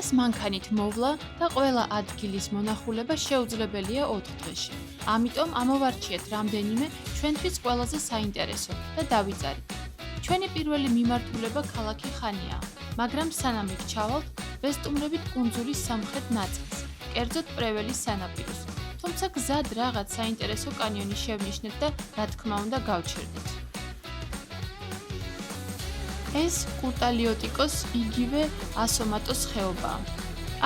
დღეს მანქანით მოვლა და ყველა ადგილის მონახულება შეუძლებელია 4 დღეში. ამიტომ ამოვარჩიეთ რამდენიმე ჩვენთვის ყველაზე საინტერესო და დავიწყეთ. ჩვენი პირველი მიმართულება ქალაქი ხანია, მაგრამ სანამ იქ ჩავალთ, ვესტუმრებით კუნძულის სამხრეთ ნაწილს, კერძოდ პრეველის სანაპიროს. თუმცა გზად რაღაც საინტერესო კანიონი შევნიშნეთ და რა თქმა უნდა გავჩერდით. ეს კურტალიოტიკოს იგივე ასომატოს ხეობაა.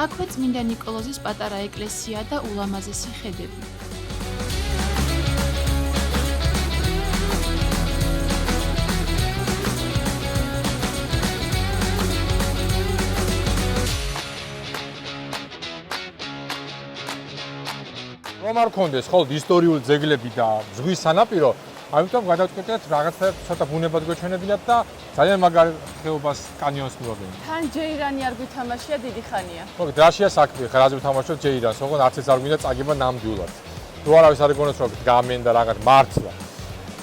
აქვე წმინდა ნიკოლოზის პატარა ეკლესია და ულამაზესი ხედები. რომ არ გქონდეს ხოლმე ისტორიული ძეგლები და ზღვის სანაპირო, ამიტომ გადავწყვეტეთ რაღაცა ცოტა ბუნებად გვეჩვენებინათ და ძალიან მაგარ ხეობას კანიონს მივაგებინოთ. თან ჯეირანი არ გვითამაშია დიდი ხანია. მოგეთ, რაშია საქმე, ხა რაზე ვთამაშოთ ჯეირანს, ოღონდ არც ეს არ გვინდა წაგება ნამდვილად. თუ არავის არ იგონოს რომ გამენ და რაღაც მართლა.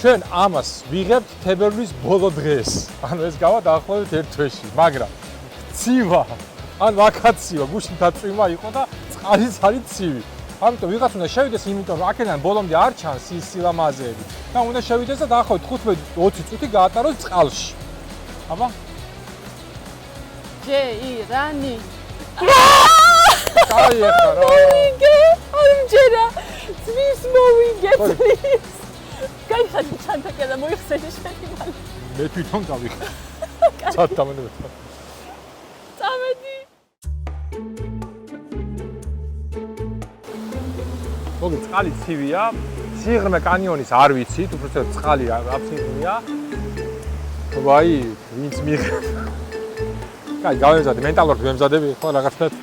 ჩვენ ამას ვიღებთ თებერვლის ბოლო დღეს. ანუ ეს გავა დაახლოებით 1 თვეში, მაგრამ ცივა, ან ვაკაცია, გუშინ დაწვიმა იყო და წყალიც არის ცივი. ამიტომ ვიღაც უნდა შევიდეს, იმიტომ რომ აქედან ბოლომდე არ ჩანს ის სილამაზეები და უნდა შევიდეს და დაახლოებით 15-20 წუთი გაატაროს წყალში. აბა? ჯეირანი. კაი ახლა რა. მოვიგე, არ მჯერა. ძვის მოვიგე ძვის. გაიხადი ჩანთაკე და მოიხსენი შენი მალე. მე თვითონ გავიხდი. წათამენე. წამედი. მოგეთ, წყალი ცივია. სიღრმე კანიონის არ ვიცით, უბრალოდ წყალი აბსოლუტურია. ვაი, ვინც მიღებ. კაი, გავემზადე, მენტალურად ვემზადები ხო რაღაცნაირად.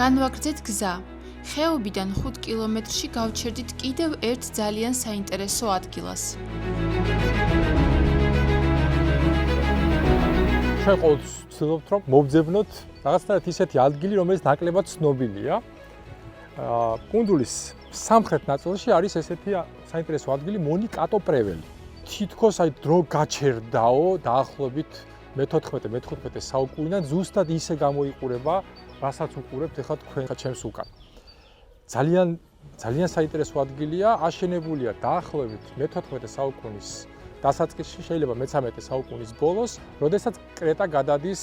განვაგრძეთ გზა. ხეობიდან 5 კილომეტრში გავჩერდით კიდევ ერთ ძალიან საინტერესო ადგილას. ჩვენ ყოველთვის ვცდილობთ რომ მოვძებნოთ რაღაცნაირად ისეთი ადგილი, რომელიც ნაკლებად ცნობილია. კუნძულის სამხრეთ ნაწილში არის ესეთი საინტერესო ადგილი მონიკატო პრეველი. თითქოს აი დრო გაჩერდაო დაახლოებით მე-14-მე-15 საუკუნიდან ზუსტად ისე გამოიყურება, რასაც უყურებთ ახლა თქვენ ჩემს უკან. ძალიან საინტერესო ადგილია, აშენებულია დაახლოებით მე-14 საუკუნის დასაწყისში, შეიძლება მე-13 საუკუნის ბოლოს, როდესაც კრეტა გადადის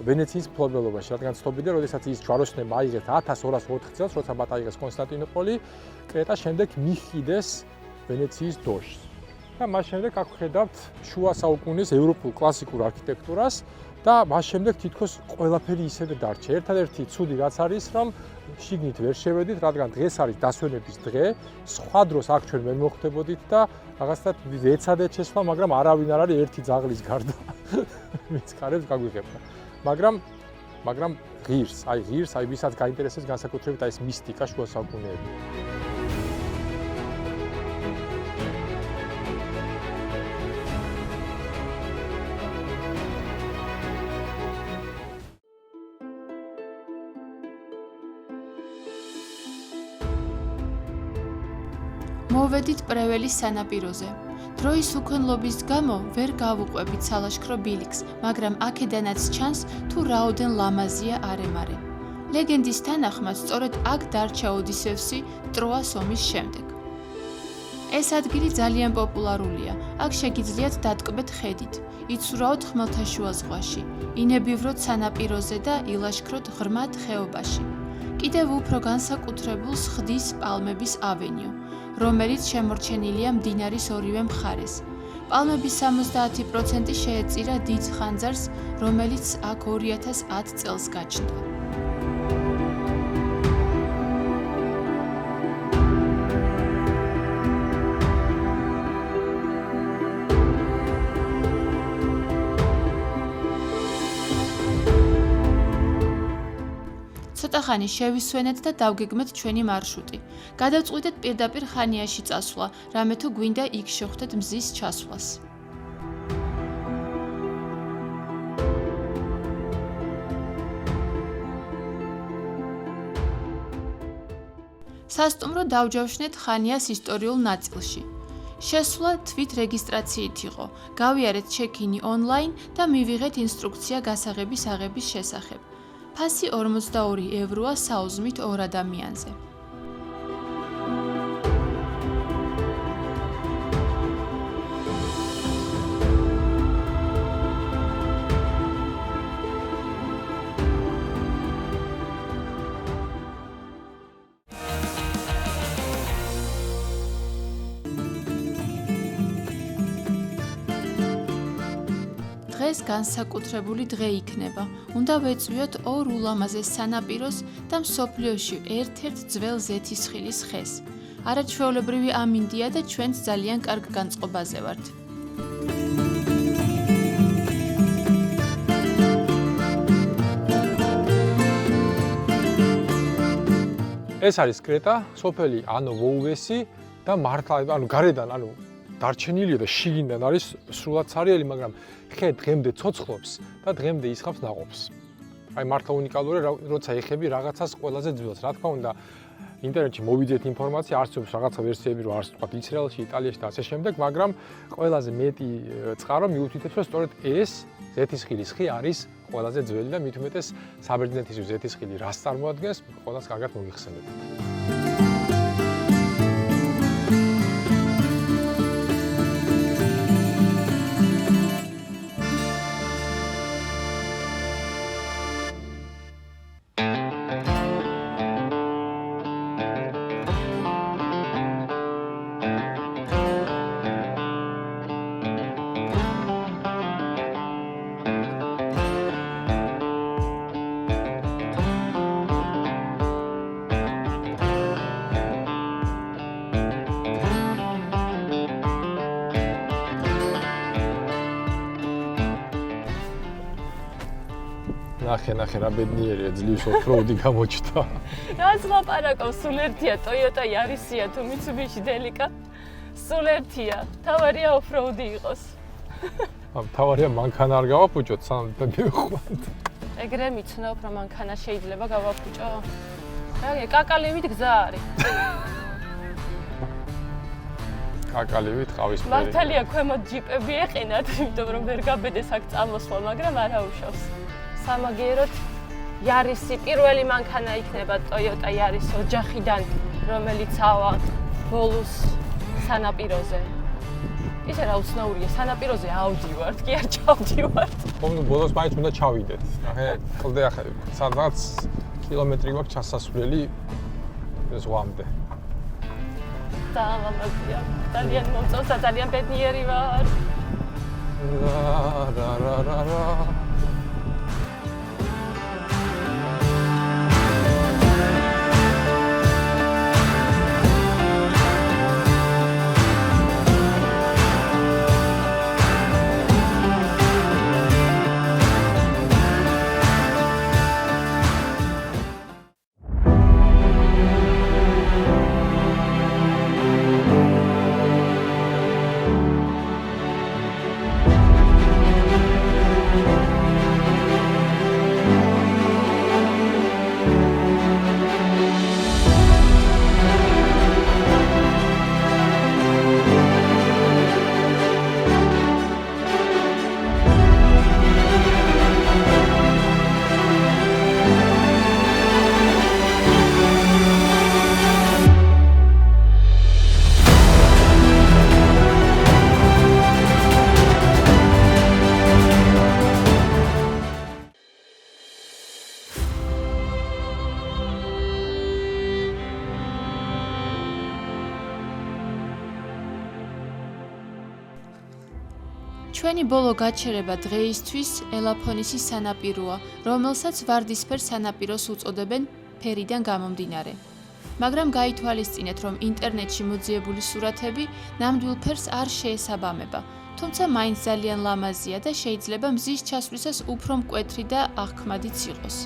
ვენეციის მფლობელობაში, რადგან ცნობილია, როდესაც ის ჯვაროსნებმა აიღეს 1204 წელს, როცა მათ აიღეს კონსტანტინოპოლი, კრეტა შემდეგ მიჰყიდეს ვენეციის დოშს. და მას შემდეგ აქ ხედავთ შუა საუკუნის ევროპულ კლასიკურ არქიტექტურას და მას შემდეგ თითქოს ყველაფერი ისევე დარჩა. ერთადერთი ცუდი რაც არის, რომ შიგნით ვერ შევედით, რადგან დღეს არის დასვენების დღე, სხვა დროს აქ ჩვენ ვერ მოხვდებოდით და რაღაცნაირად ეცადეთ შესვლა, მაგრამ არავინ არ არის ერთი ძაღლის გარდა, ვინც კარებს გაგვიღებდა. მაგრამ ღირს, ვისაც გაინტერესებს განსაკუთრებით ეს მისტიკა შუა საუკუნეები. მოვედით პრეველის სანაპიროზე. დროის უქონლობის გამო ვერ გავუყვებით სალაშქრო ბილიქს, მაგრამ აქედანაც ჩანს თუ რაოდენ ლამაზია არემარე. ლეგენდის თანახმად სწორედ აქ დარჩა ოდისევსი ტროას ომის შემდეგ. ეს ადგილი ძალიან პოპულარულია. აქ შეგიძლიათ დატკბეთ ხედით, იცურავთ ხმელთაშუა ზღვაში, ინებივროთ სანაპიროზე და ილაშქროთ ღრმად ხეობაში. კიდევ უფრო განსაკუთრებულს ხდის პალმების ავენიუ, რომელიც შემორჩენილია მდინარის ორივე მხარეს. პალმების 70% შეეწირა დიდ ხანძარს, რომელიც აქ 2010 წელს გაჩნდა. ცოტა ხანი შევისვენეთ და დავგეგმეთ ჩვენი მარშრუტი. გადავწყვიტეთ პირდაპირ ხანიაში წასვლა, რამე თუ გვინდა იქ შევხვდეთ მზის ჩასვლას. სასტუმრო დავჯავშნეთ ხანიას ისტორიულ ნაწილში. შესვლა თვით რეგისტრაციით იყო. გავიარეთ ჩეკინი ონლაინ და მივიღეთ ინსტრუქცია გასაღების აღების შესახებ. ფასი 42 ევროა საუზმით 2 ადამიანზე. დღეს განსაკუთრებული დღე იქნება. უნდა ვეწვიოთ ორ ულამაზეს სანაპიროს და მსოფლიოში ერთ-ერთ ძველ ზეთისხილის ხეს. არაჩვეულებრივი ამინდია და ჩვენც ძალიან კარგ განწყობაზე ვართ. ეს არის კრეტა, სოფელი ვოუვესი და მართლა გარედან დარჩენილია და შიგნიდან არის სრულად ცარიელი, მაგრამ ხე დღემდე ცოცხლობს და დღემდე ისხამს ნაყოფს. აი მართლა უნიკალურია, როცა ეხები რაღაცას ყველაზე ძველს. რა თქმა უნდა, ინტერნეტში მოვიძიეთ ინფორმაცია, არსებობს რაღაცა ვერსიები, რომ არის თქვა ისრაელში, იტალიაში და ასე შემდეგ, მაგრამ ყველაზე მეტი წყარო მიუთითებს, რომ სწორედ ეს ზეთისხილის ხე არის ყველაზე ძველი და მით უმეტეს საბერძნეთის ზეთისხილი რას წარმოადგენს, ყველას კარგად მოგიხსენებათ. ნახე რა ბედნიერია ძლივს ოფროუდი გამოჩნდა. რაც ლაპარაკობს, სულ ერთია Toyota Yaris-ია თუ Mitsubishi Delica. სულ ერთია. თავარია ოფროუდი იყოს. თავარია მანქანა არ გავაფუჭოთ, სანამ მივხვდით. ეგრე მიცნობ, რომ მანქანა შეიძლება გავაფუჭო. რა, კაკალივით გზა არის. კაკალივით ყავისფერი. მართალია ქვემოთ ჯიპები ეყინათ, იმიტომ რომ ვერ გაბედეს აქ წამოსვლა, მაგრამ არა უშავს. სამაგიეროდ Yaris-ი პირველი მანქანა იქნება Toyota Yaris ოჯახიდან, რომელიც ავა ბოლოს სანაპიროზე. ისე რა უცნაურია, სანაპიროზე ავდივართ, კი არ ჩავდივართ. ბოლოს მაინც უნდა ჩავიდეთ. ნახე, კლდე ახლა სადღაც კილომეტრი გვაქვს ჩასასვლელი ზღვამდე. დამამაზია. ძალიან მომწონს და ძალიან ბედნიერი ვარ. რა. ჩვენი ბოლო გაჩერება დღეისთვის ელაფონისის სანაპიროა, რომელსაც ვარდისფერ სანაპიროს უწოდებენ ფერიდან გამომდინარე. მაგრამ გაითვალისწინეთ, რომ ინტერნეტში მოძიებული სურათები ნამდვილ ფერს არ შეესაბამება, თუმცა მაინც ძალიან ლამაზია და შეიძლება მზის ჩასვლისას უფრო მკვეთრი და აღქმადიც იყოს.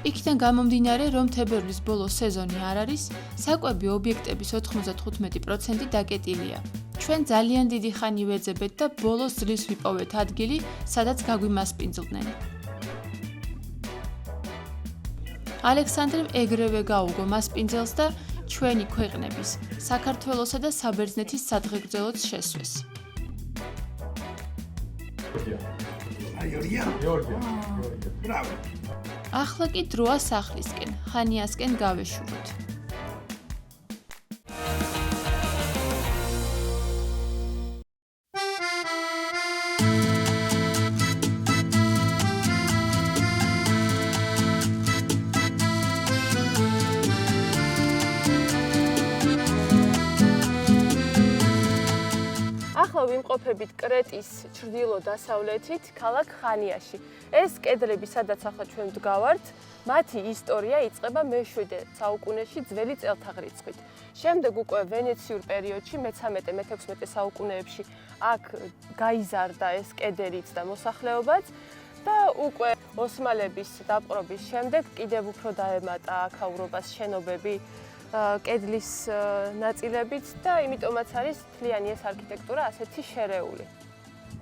იქიდან გამომდინარე, რომ თებერვლის ბოლო სეზონი არ არის, საკვები ობიექტების 95% დაკეტილია. ჩვენ ძალიან დიდი ხანი ვეძებეთ და ბოლოს ძლივს ვიპოვეთ ადგილი, სადაც გაგვიმასპინძლდნენ. ალექსანდრემ ეგრევე გაუგო მასპინძელს და ჩვენი ქვეყნების, საქართველოსა და საბერძნეთის სადღეგრძელოც შესვეს. Bravo. ახლა კი დროა სახლისკენ, ხანიასკენ გავეშუროთ. ახლა ვიმყოფებით კრეტის ჩრდილო-დასავლეთით, ქალაქ ხანიაში. ეს კედლები, სადაც ახლა ჩვენ ვდგავართ, მათი ისტორია იწყება მე-7 საუკუნეში ძველი წელთაღრიცხვით. შემდეგ უკვე ვენეციურ პერიოდში მე-13-მე-16 საუკუნეებში აქ გაიზარდა ეს კედელიც და მოსახლეობაც და უკვე ოსმალების დაპყრობის შემდეგ კიდევ უფრო დაემატა აქაურობას შენობები კედლის ნაწილებით და იმიტომაც არის მთლიანი ეს არქიტექტურა ასეთი შერეული.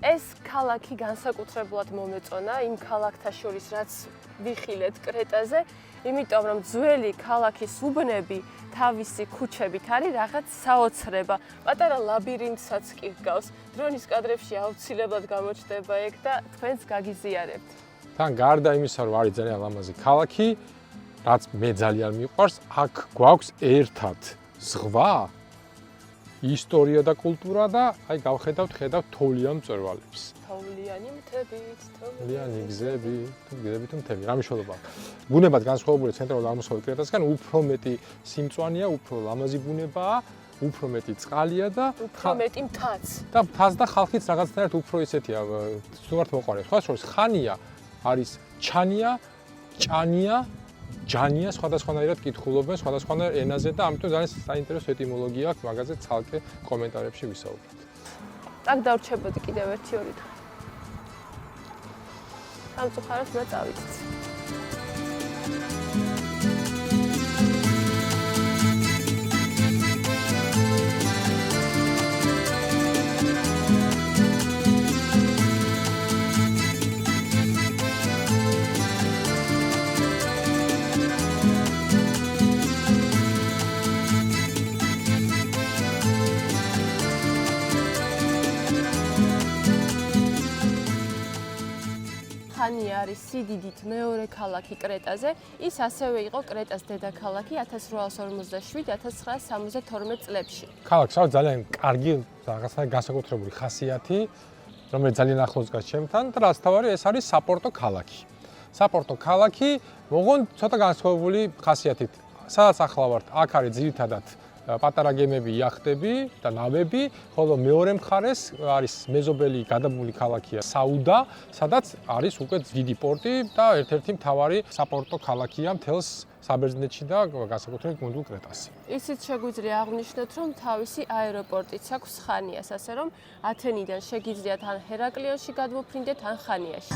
ეს ქალაქი განსაკუთრებულად მომეწონა იმ ქალაქთა შორის, რაც ვიხილეთ კრეტაზე, იმიტომ რომ ძველი ქალაქის უბნები თავისი ქუჩებით არის რაღაც საოცრება. პატარა ლაბირინთსაც კი ჰგავს. დრონის კადრებში აუცილებლად გამოჩნდება ეგ და თქვენს გაგიზიარებთ. თან გარდა იმისა, რომ არის ძალიან ლამაზი ქალაქი, რაც მე ძალიან მიყვარს, აქ გვაქვს ერთად ზღვა, ისტორია და კულტურა და აი გავხედავთ, ხედავთ თოვლიან მწვერვალებს. თოვლიანი მთებით, თოვლიანი გზები, გზები თუ მთები, რა მნიშვნელობა აქვს. ბუნებად განსხვავებული ცენტრალურ-აღმოსავლეთ კრეტასგან უფრო მეტი სიმწვანეა, უფრო ლამაზი ბუნებაა, უფრო მეტი წყალია და უფრო მეტი მთაც. და მთაც და ხალხიც რაღაცნაირად უფრო ისეთია, სულ მოყვარეს. სხვა შორის ხანია არის ჩანია, ჭანია, ჯანია, სხვადასხვანაირად კითხულობენ, სხვადასხვანაირ ენაზე და ამიტომ ძალიან საინტერესო ეტიმოლოგია აქვს, მაგაზე ცალკე კომენტარებში ვისაუბრებთ. აქ დავრჩებოდი კიდევ 1-2 დღე. სამწუხაროდ უნდა წავიდეთ. ხანია არის სიდიდით მეორე ქალაქი კრეტაზე. ის ასევე იყო კრეტას დედაქალაქი 1857-1972 წლებში. ქალაქს აქვს ძალიან კარგი რაღაცა განსაკუთრებული ხასიათი, რომელიც ძალიან ახლოს დგას ჩემთან და რაც თავარი ეს არის საპორტო ქალაქი. საპორტო ქალაქი მოღონ ცოტა განსხვავებული ხასიათით. სადაც ახლა ვართ, აქ არის ძირითადად პატარა გემები, იახტები და ნავები, ხოლო მეორე მხარეს არის მეზობელი გადაბმული ქალაქია საუდა, სადაც არის უკვე დიდი პორტი და ერთ-ერთი მთავარი საპორტო ქალაქია მთელს საბერძნეთში და განსაკუთრებით კუნძულ კრეტასი. ისიც შეგვიძლია აღვნიშნოთ, რომ თავისი აეროპორტიც აქვს ხანიას, ასე რომ ათენიდან შეგიძლიათ ან ჰერაკლიონში გადმოფრინდეთ, ან ხანიაში.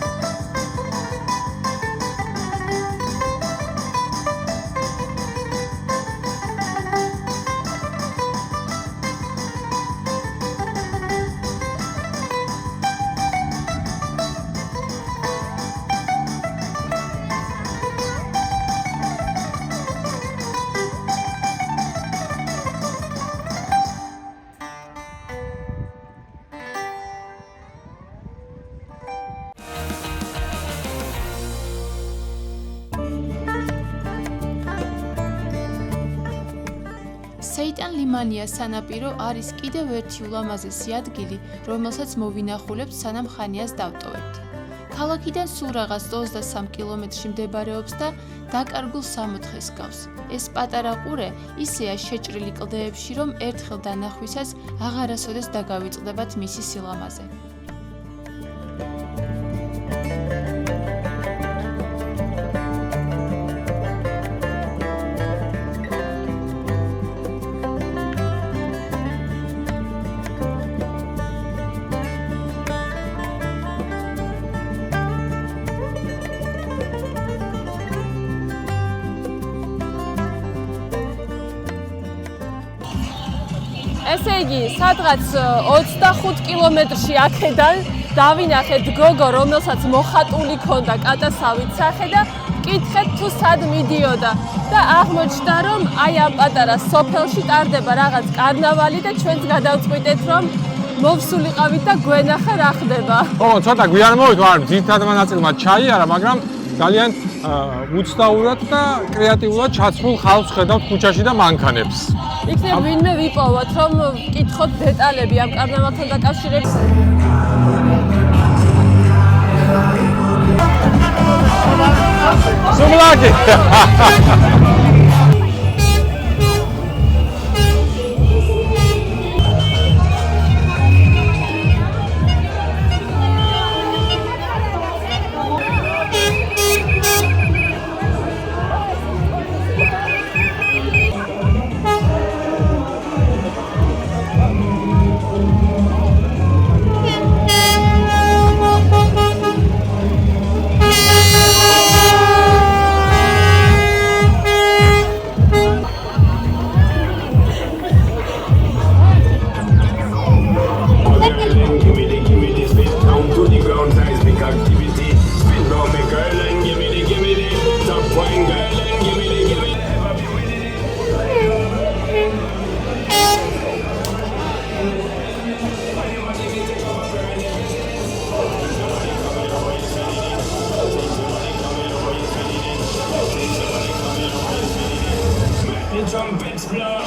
სეიტან ლიმანიას სანაპირო არის კიდევ ერთი ულამაზესი ადგილი, რომელსაც მოვინახულებთ სანამ ხანიას დავტოვებთ. ქალაქიდან სულ რაღაც 23 კილომეტრში მდებარეობს და დაკარგულ სამოთხეს გავს. ეს პატარა ყურე ისეა შეჭრილი კლდეებში, რომ ერთხელ დანახვისას აღარასოდეს დაგავიწყდებათ მისი სილამაზე. ესე იგი, სადღაც 25 კილომეტრში აქედან დავინახეთ გოგო, რომელსაც მოხატული ქონდა კატასავით სახე და ვკითხეთ თუ სად მიდიოდა და აღმოჩნდა, რომ აი ამ პატარა სოფელში ტარდება რაღაც კარნავალი და ჩვენც გადავწყვიტეთ, რომ მოვსულიყავით და გვენახა რა ხდება. ო, ცოტა გვიან მოვით, არ ძირითადად მონაწილეა ჩაიარა, მაგრამ ძალიან უცნაურად და კრეატიულად ჩაცმულ ხალხს ხედავთ ქუჩაში და მანქანებს. იქნებ ვინმე ვიპოვოთ, რომ ვკითხოთ დეტალები ამ კარნავალთან დაკავშირებით. Sumlaki! Trumpets blow.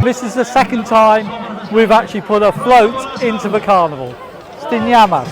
This is the second time we've actually put a float into the carnival. Stinyamas.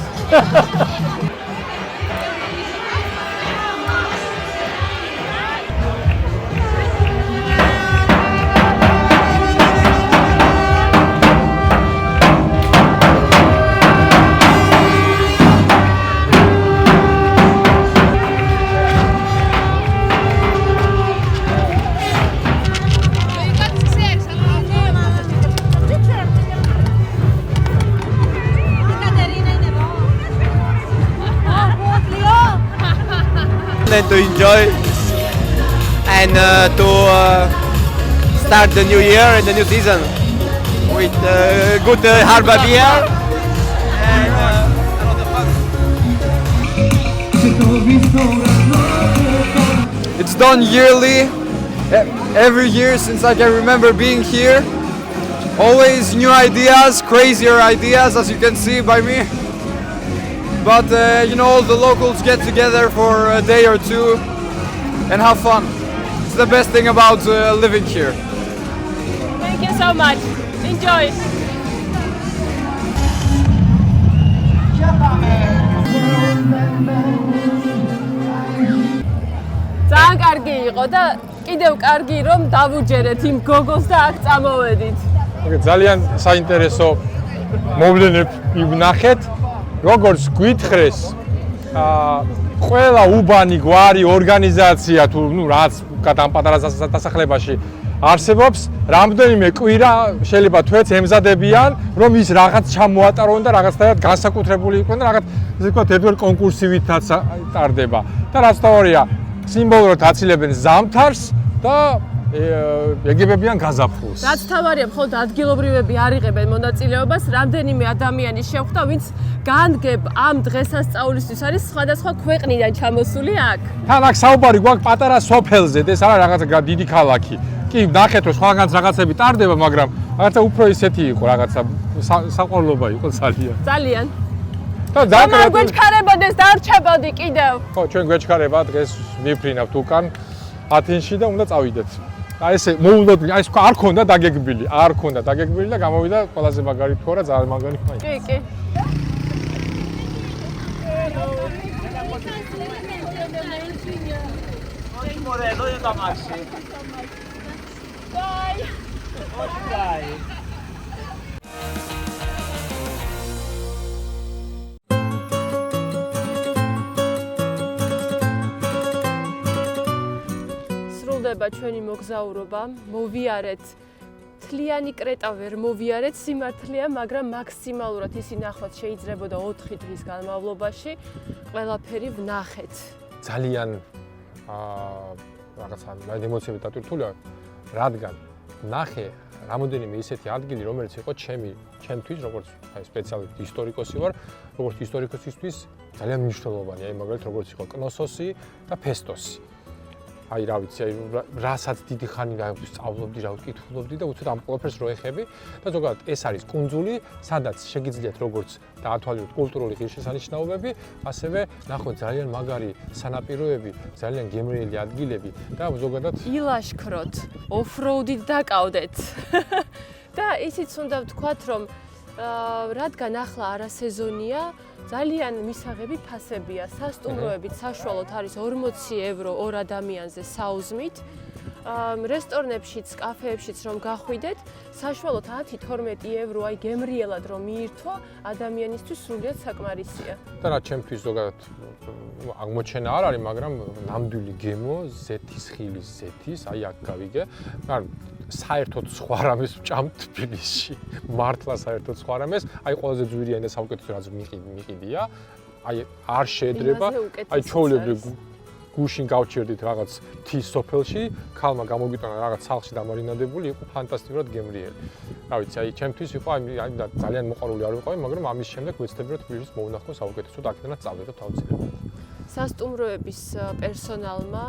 To enjoy and to start the new year and the new season with good harbor beer and a lot of fun. It's done yearly, every year since I can remember being here. Always new ideas, crazier ideas, as you can see by me. But you know, all the locals get together for a day or two and have fun. It's the best thing about living here. Thank you so much. Enjoy. ძალიან კარგი იყო და კიდევ კარგი რომ დავუჯერეთ იმ გოგოს და აქ წამოვედით. ძალიან საინტერესო მოვლენები ვნახეთ. როგორც გვითხრეს, ყველა უბანი გვარი ორგანიზაცია თუ რაც ამ პატარა დასახლებაში არსებობს, რამდენიმე კვირა შეიძლება თვეც ემზადებიან, რომ ის რაღაც ჩამოატარონ და რაღაცნაირად განსაკუთრებული იყვნენ და რაღაც ესე ვთქვათ ერთგვარ კონკურსივითაც ტარდება. და რაც თავია, სიმბოლურად აცილებენ ზამთარს და ეგებებიან გაზაფხულს. რაც თავარია, მხოლოდ ადგილობრივები არ იღებენ მონაწილეობას, რამდენიმე ადამიანი შეხვდა, ვინც განგებ ამ დღესასწაულისთვის არის სხვადასხვა ქვეყნიდან ჩამოსული აქ. თან აქ საუბარი გვაქვს პატარა სოფელზე, ეს არა რაღაცა დიდი ქალაქი. კი, ნახეთ რომ სხვაგანაც რაღაცები ტარდება, მაგრამ რაღაცა უფრო ისეთი იყო, რაღაცა საყვარლობა იყო ძალიან. ძალიან. და რომ არ გვეჩქარებოდეს დარჩებოდი კიდევ. ხო, ჩვენ გვეჩქარება დღეს მიფრინავთ უკან ათენში და უნდა წავიდეთ. აი ესე მოულოდ, აი ეს არ ქონდა დაგეგმილი და გამოვიდა ყველაზე მაგარი თორა ძალიან მაგარი ხაი. კი. სრულდება ჩვენი მოგზაურობა, მოვიარეთ თლიანი კრეტა ვერ მოვიარეთ სიმართლეა, მაგრამ მაქსიმალურად ისი ნახვაც შეიძლებოდა 4 დღის განმავლობაში ყველაფერი ვნახეთ. ძალიან რაღაცა ემოციები დატვირთულია, რადგან ნახე რამოდენიმე ისეთი ადგილი, რომელიც იყო ჩემთვის, როგორც აი სპეციალისტ ისტორიკოსი ვარ, როგორც ისტორიკოსისთვის ძალიან მნიშვნელოვანია, აი მაგალითად როგორც იყო კნოსოსი და ფესტოსი. აი რა ვიცი, აი რასაც დიდი ხანი სწავლობდი, რა ვკითხულობდი და უცებ ამ ყველაფერს რო ეხები და ზოგადად ეს არის კუნძული, სადაც შეგიძლიათ როგორც დაათვალიეროთ კულტურული ღირსშესანიშნაობები, ასევე ნახოთ ძალიან მაგარი სანაპიროები, ძალიან გემრიელი ადგილები და ზოგადად ილაშქროთ, ოფროუდით დაკავდეთ. და ისიც უნდა ვთქვათ, რომ რადგან ახლა არასეზონია, ძალიან მისაღები ფასებია. სასტუმროებით საშუალოდ არის 40 евро 2 ადამიანზე საუზმით. რესტორნებშიც, კაფეებშიც რომ გახვიდეთ, საშუალოდ 10-12 евро აი გემრიელად რომ მიირთვა, ადამიანისთვის სრულიად საკმარისია. და რა ჩემთვის ზოგადად აღმოჩენა არ არის, მაგრამ ნამდვილი გემო ზეთის ხილის ზეთის, აი აქ გავიგე. ან საერთოდ სხვა რამეს ვჭამთ თბილისში. მართლა საერთოდ სხვა რამეს, აი ყველაზე ძვირიანი და საუკეთესო რაც მიყიდია. აი არ შეედრება, აი ჩვეულებრივ გუშინ გავჩერდით რაღაც თის სოფელში, ქალმა გამოგიტანა რაღაც სახლში დამარინადებული, იყო ფანტასტიკურად გემრიელი. რა ვიცი, აი ჩემთვის იყო აი ძალიან მოყვარული არ ვიყავი, მაგრამ ამის შემდეგ ვეცდები რომ თბილისს მოვნახო საუკეთესოდ აქედანაც წავედოთ აუცილებლად. სასტუმროების პერსონალმა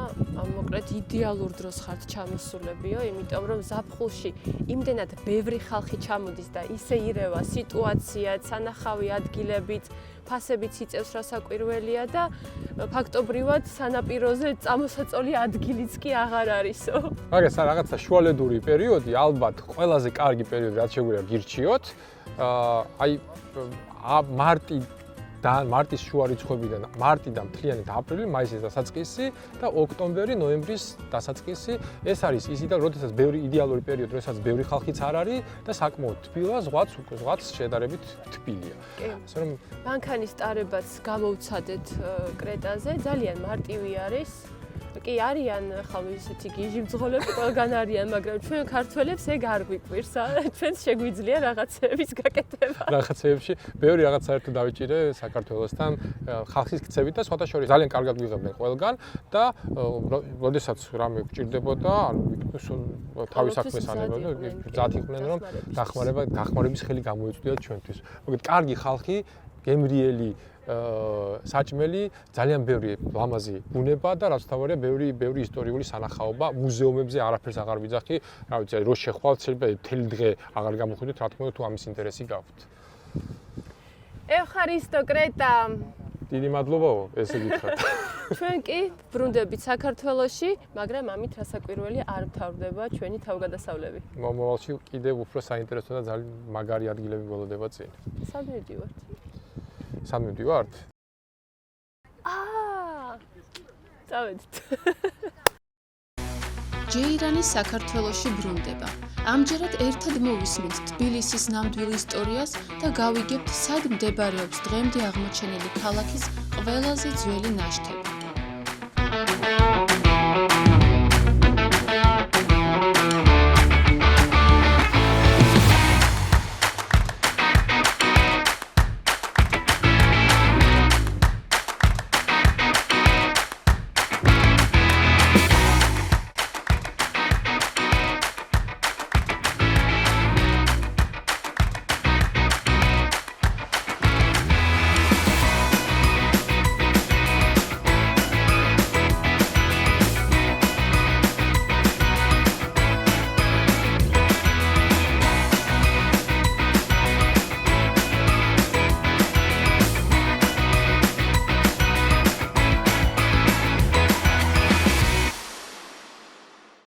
მოკლედ იდეალურ დროს ხართ ჩამოსულებიო, იმიტომ რომ ზაფხულში იმდენად ბევრი ხალხი ჩამოდის და ისე ირევა სიტუაცია, სანახავი ადგილებით, ფასებიც იწევს რასაკვირველია და ფაქტობრივად სანაპიროზე წამოსაწოლი ადგილიც კი აღარ არისო. მაგას რაღაცა შუალედური პერიოდი, ალბათ ყველაზე კარგი პერიოდი რაც შეგვიძლია გირჩიოთ. აი მარტის შუა რიცხვებიდან მარტიდან მთლიანად აპრილი, მაისის დასაწყისი და ოქტომბერი, ნოემბრის დასაწყისი. ეს არის ის როდესაც ბევრი იდეალური პერიოდი, როდესაც ბევრი ხალხიც არ არის და საკმაოდ თბილა, ზღვაც შედარებით თბილია. ასე რომ მანქანის ტარებაც გამოვცადეთ კრეტაზე, ძალიან მარტივი არის. კი არიან ხალხი ისეთი გიჟი მძღოლები ყველგან არიან, მაგრამ ჩვენ ქართველებს ეგ არ გვიკვირს, ჩვენც შეგვიძლია რაღაცების გაკეთება. რაღაცეებში ბევრი რაღაც საერთოდ დავიჭირე საქართველოსთან ხალხის ქცევით და სხვათა შორის ძალიან კარგად ვიღებდნენ ყველგან და როდესაც რამე გჭირდებოდა, ანუ თავის საქმეს ანებდნენ, გზად იყვნენ რომ დახმარების ხელი გამოიწვიათ ჩვენთვის. მოკლედ კარგი ხალხი, გემრიელი საჭმელი, ძალიან ბევრი ლამაზი ბუნება და რაც თავარია ბევრი ისტორიული სანახაობა, მუზეუმებზე არაფერს აღარ ვიძახი, რა ვიცი, რო შეხვალთ, შეიძლება მთელი დღე აღარ გამოხვიდეთ, რა თქმა უნდა, თუ ამის ინტერესი გაქვთ. ევხარისტო კრეტა. დიდი მადლობაო, ესე გითხრათ. ჩვენ კი ბრუნდებით საქართველოში, მაგრამ ამით რასაკვირველია არ მთავრდება ჩვენი თავგადასავლები. მომავალში კიდევ უფრო საინტერესო და ძალიან მაგარი ადგილები ველოდება წინ. სადმე ვდივართ? სადმე ვდივართ? წავედით. ჯეირანი საქართველოში ბრუნდება. ამჯერად ერთად მოვისმინთ თბილისის ნამდვილ ისტორიას და გავიგებთ, სად მდებარეობს დღემდე აღმოჩენილი ქალაქის ყველაზე ძველი ნაშთები.